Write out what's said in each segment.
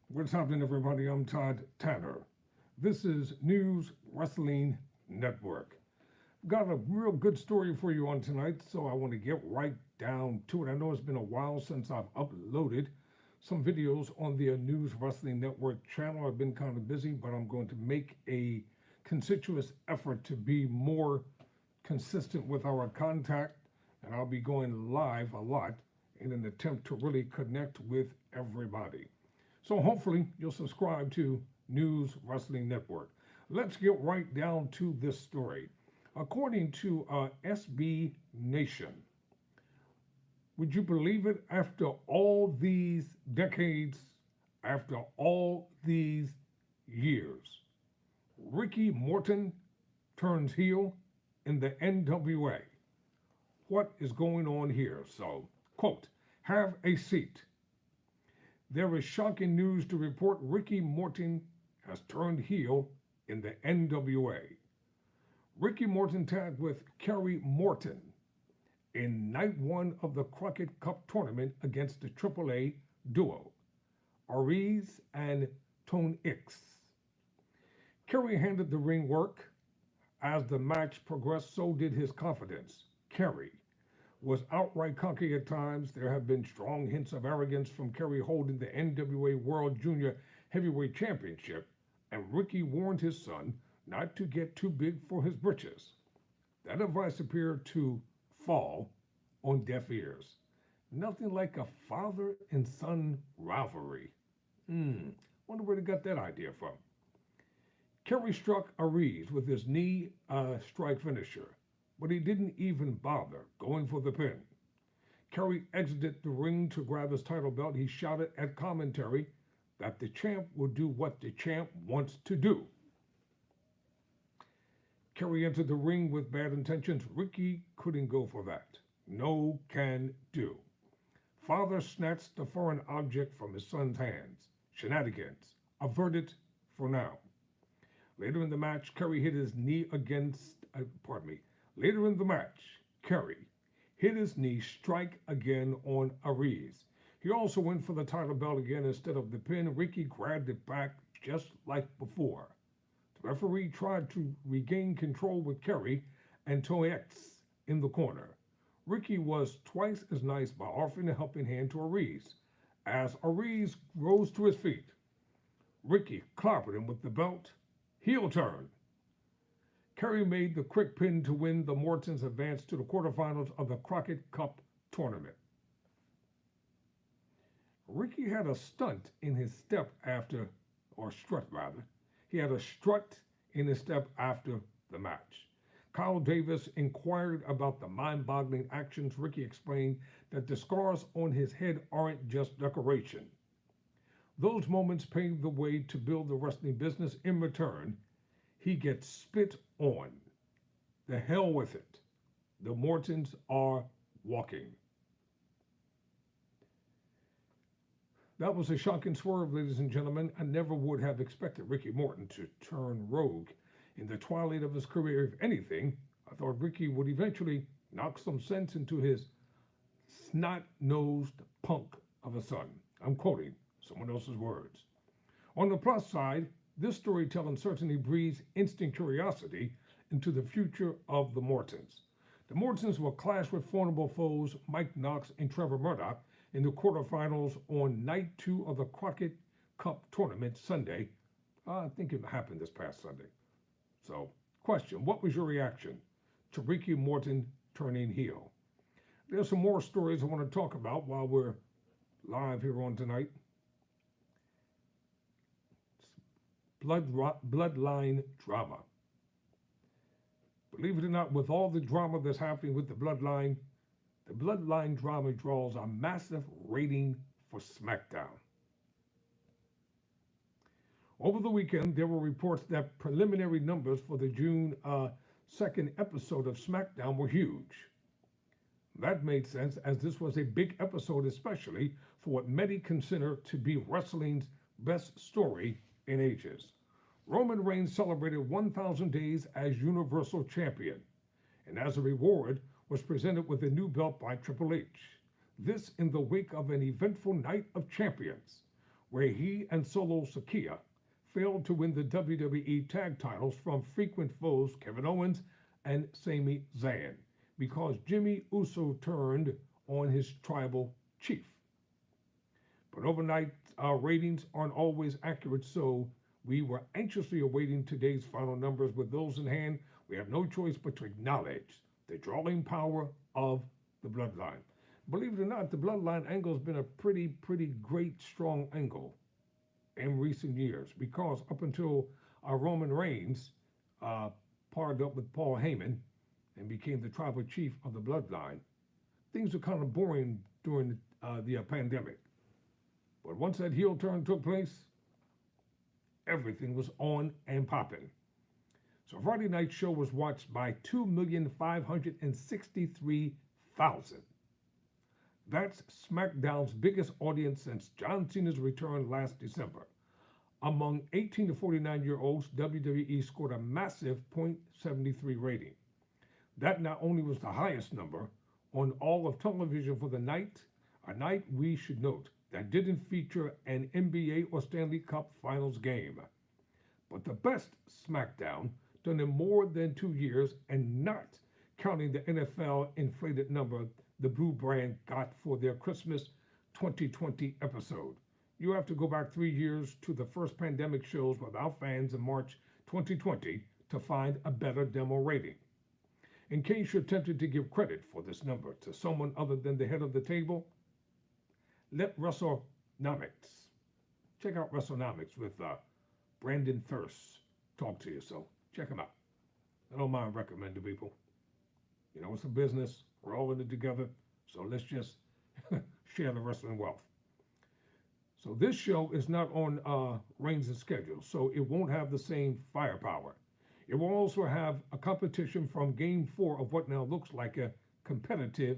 What's happening, everybody? I'm Todd Tanner. This is News Wrestling Network. Got a real good story for you on tonight, so I want to get right down to it. I know it's been a while since I've uploaded some videos on the News Wrestling Network channel. I've been kind of busy, but I'm going to make a conspicuous effort to be more consistent with our contact, and I'll be going live a lot in an attempt to really connect with everybody. So hopefully you'll subscribe to News Wrestling Network. Let's get right down to this story. According to SB Nation, would you believe it? After all these decades, after all these years, Ricky Morton turns heel in the NWA. What is going on here? So, quote, have a seat. There is shocking news to report. Ricky Morton has turned heel in the NWA. Ricky Morton tagged with Kerry Morton in night one of the Crockett Cup tournament against the AAA duo, Ariz and Tone X. Kerry handled the ring work. As the match progressed, so did his confidence. Kerry was outright cocky at times. There have been strong hints of arrogance from Kerry holding the NWA World Junior Heavyweight Championship, and Ricky warned his son not to get too big for his britches. That advice appeared to fall on deaf ears. Nothing like a father and son rivalry. Wonder where they got that idea from. Kerry struck Ariz with his knee strike finisher, but he didn't even bother going for the pin. Kerry exited the ring to grab his title belt. He shouted at commentary that the champ will do what the champ wants to do. Kerry entered the ring with bad intentions. Ricky couldn't go for that. No can do. Father snatched the foreign object from his son's hands. Shenanigans averted for now. Later in the match, Kerry hit his knee Later in the match, Kerry hit his knee strike again on Ariz. He also went for the title belt again instead of the pin. Ricky grabbed it back just like before. The referee tried to regain control with Kerry and Toe X in the corner. Ricky was twice as nice by offering a helping hand to Ariz. As Ariz rose to his feet, Ricky clobbered him with the belt. Heel turn. Kerry made the quick pin to win. The Mortons advanced to the quarterfinals of the Crockett Cup tournament. Ricky had a stunt in his step after, or strut rather. He had a strut in his step after the match. Kyle Davis inquired about the mind-boggling actions. Ricky explained that the scars on his head aren't just decoration. Those moments paved the way to build the wrestling business. In return, he gets spit on. The hell with it. The Mortons are walking. That was a shocking swerve, ladies and gentlemen. I never would have expected Ricky Morton to turn rogue in the twilight of his career. If anything, I thought Ricky would eventually knock some sense into his snot-nosed punk of a son. I'm quoting someone else's words. On the plus side, this storytelling certainly breeds instant curiosity into the future of the Mortons. The Mortons will clash with formidable foes Mike Knox and Trevor Murdoch in the quarterfinals on night 2 of the Crockett Cup tournament Sunday. I think it happened this past Sunday. So, question, what was your reaction to Ricky Morton turning heel? There's some more stories I want to talk about while we're live here on tonight. Bloodline drama. Believe it or not, with all the drama that's happening with the bloodline drama draws a massive rating for SmackDown. Over the weekend, there were reports that preliminary numbers for the June 2nd episode of SmackDown were huge. That made sense, as this was a big episode, especially for what many consider to be wrestling's best story in ages. Roman Reigns celebrated 1,000 days as Universal Champion, and as a reward was presented with a new belt by Triple H. This in the wake of an eventful night of champions. where he and Solo Sikoa failed to win the WWE tag titles from frequent foes Kevin Owens and Sami Zayn because Jimmy Uso turned on his tribal chief. But overnight, our ratings aren't always accurate, so we were anxiously awaiting today's final numbers. With those in hand, we have no choice but to acknowledge the drawing power of the bloodline. Believe it or not, the bloodline angle has been a pretty great, strong angle in recent years because up until Roman Reigns partnered up with Paul Heyman and became the tribal chief of the bloodline, things were kind of boring during the pandemic. But once that heel turn took place, everything was on and popping. So Friday night show was watched by 2,563,000. That's SmackDown's biggest audience since John Cena's return last December. Among 18 to 49-year-olds, WWE scored a massive .73 rating. That not only was the highest number on all of television for the night, a night we should note that didn't feature an NBA or Stanley Cup Finals game. But the best SmackDown done in more than 2 years, and not counting the NFL inflated number the Blue brand got for their Christmas 2020 episode. You have to go back 3 years to the first pandemic shows without fans in March 2020 to find a better demo rating. In case you're tempted to give credit for this number to someone other than the head of the table, let WrestleNomics. Check out WrestleNomics with Brandon Thurst talk to you. So check him out. I don't mind recommending people. You know, it's a business. We're all in it together. So let's just share the wrestling wealth. So this show is not on Reigns' schedule, so it won't have the same firepower. It will also have a competition from Game 4 of what now looks like a competitive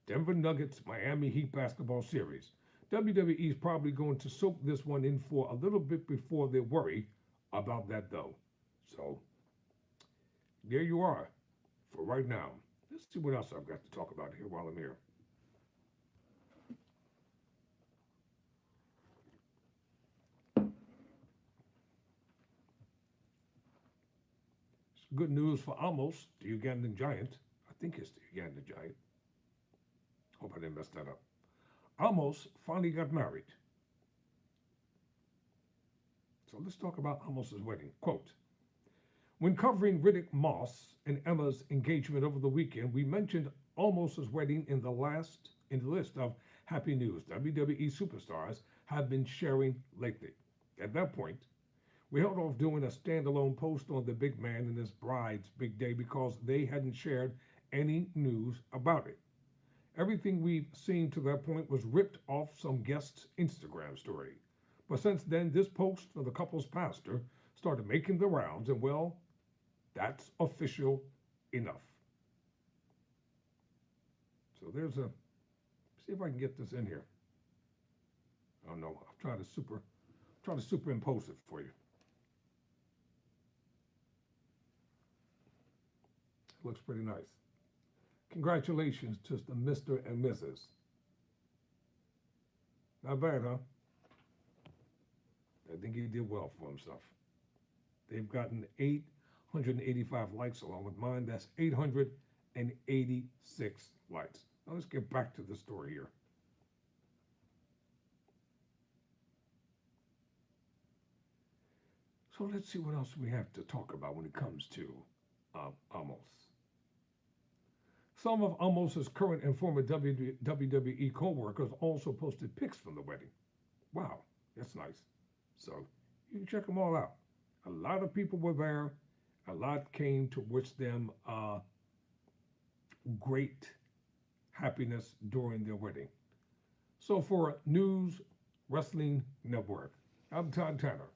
Denver Nuggets Miami Heat basketball series. WWE is probably going to soak this one in for a little bit before they worry about that, though. So there you are for right now. Let's see what else I've got to talk about here while I'm here. Good news for Amos, the Ugandan giant. I think it's the Ugandan giant. Hope I didn't mess that up. Amos finally got married. So let's talk about Amos's wedding. Quote, when covering Riddick Moss and Emma's engagement over the weekend, we mentioned Amos's wedding in the list of happy news WWE superstars have been sharing lately. At that point, we held off doing a standalone post on the big man and his bride's big day because they hadn't shared any news about it. Everything we've seen to that point was ripped off some guest's Instagram story. But since then, this post from the couple's pastor started making the rounds, and well, that's official enough. So there's a, see if I can get this in here. Oh no, I'll try to superimpose it for you. Looks pretty nice. Congratulations to the Mr. and Mrs. Not bad, huh? I think he did well for himself. They've gotten 885 likes along with mine. That's 886 likes. Now let's get back to the story here. So let's see what else we have to talk about when it comes to Amos. Some of Amos's current and former WWE co-workers also posted pics from the wedding. Wow, that's nice. So you can check them all out. A lot of people were there. A lot came to wish them great happiness during their wedding. So for News Wrestling Network, I'm Todd Tanner.